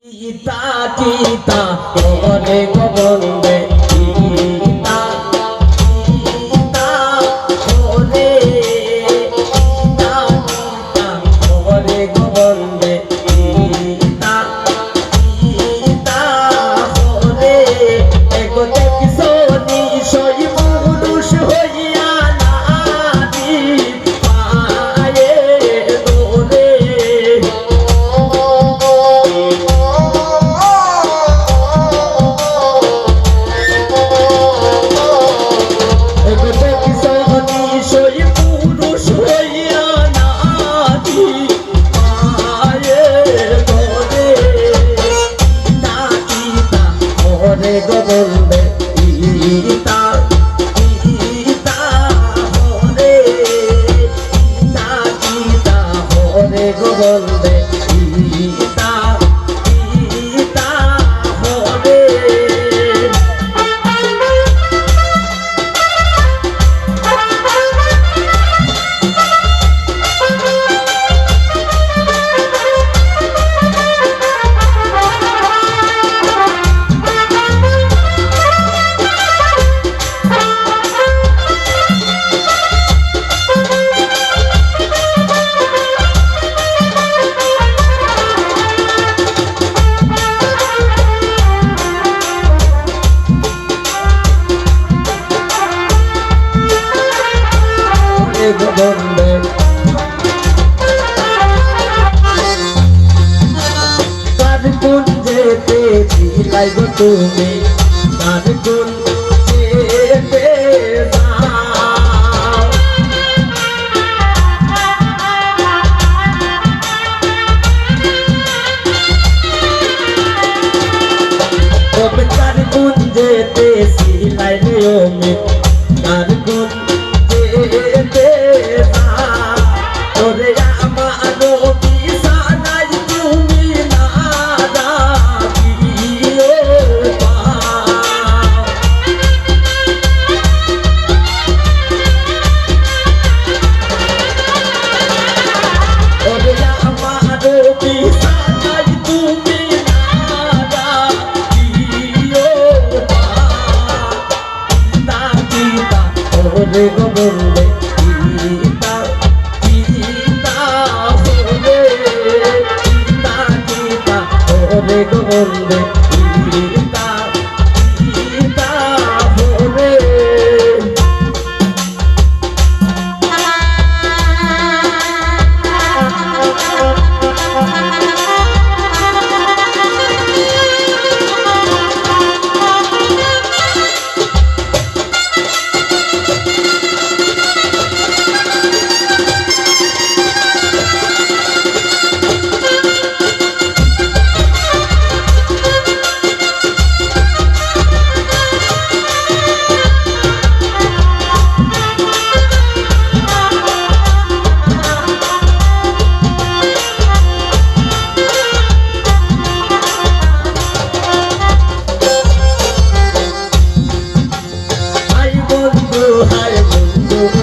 Kita kita ore gobonde kita kita ore kita kita ore gobonde kita kita ore egote kisoni shoy purush hoiya nadi paye dore Gobonde ita ita hore ita ita hore gobonde ita ita hore gobonde কার কোন যেতে ছিলাই গো তুমি কার কোন যেতে যাও তবে কার কোন যেতে ছিলাই রে কার কোন যেতে ওরে আমার বিছানায় তুমি না রাখিও ওরে আমার বিছানায় তুমি না রাখিও পিতা ওরে গবন্দে গবন্দে গীতা গীতা হরে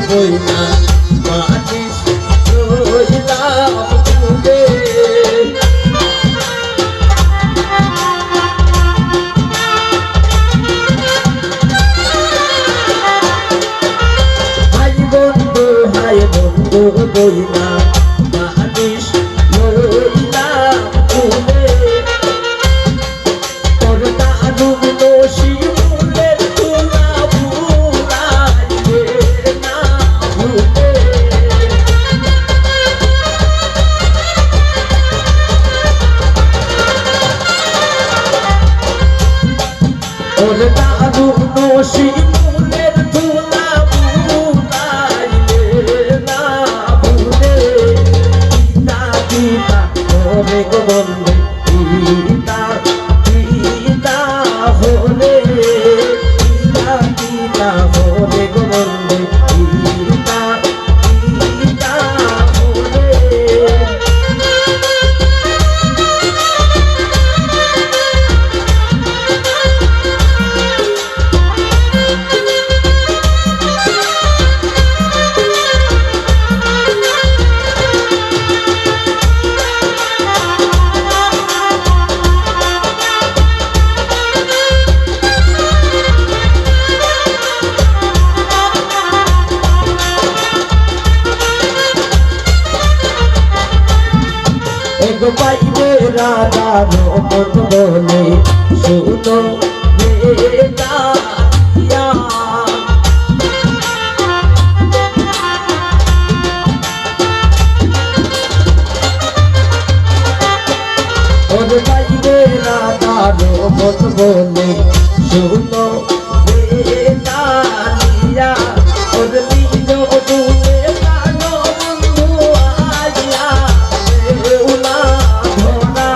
বইনা মাটিস রইলাম তুমি হাই বন্ধু বইনা মাটিস রইলাম তুমি তোর দাদু দোষী ফুলের তোলা ওরে দাদু দোষী ফুলের তোলা ভুলাইলে না ভুলে গীতা গীতা ওরে গবন্দে গীতা গীতা হরে গীতা গীতা হরে গবন্দে গীতা গীতা হরে তারো মন বলে শুনো রে দাতিয়া ওর বাইরে না তারো মন বলে শুনো রে দাতিয়া ওর নিজ দূরে কানো বন্ধু আইয়া উলা ধরা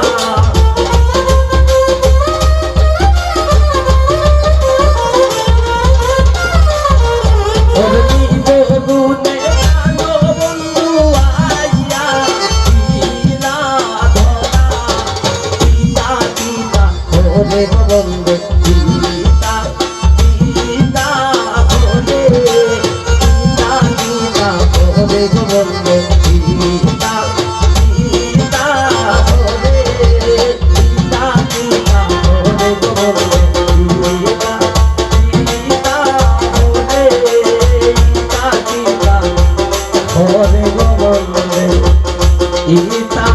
ওর নিজ দূরে কানো বন্ধু আইয়া উলা ধরা পিতা পিতা ওরে বন্ধু পিতা পিতা ওরে পিতা পিতা ওরে বন্ধু পিতা পিতা ওরে পিতা পিতা ওরে বন্ধু পিতা পিতা ওরে পিতা পিতা ওরে বন্ধু পিতা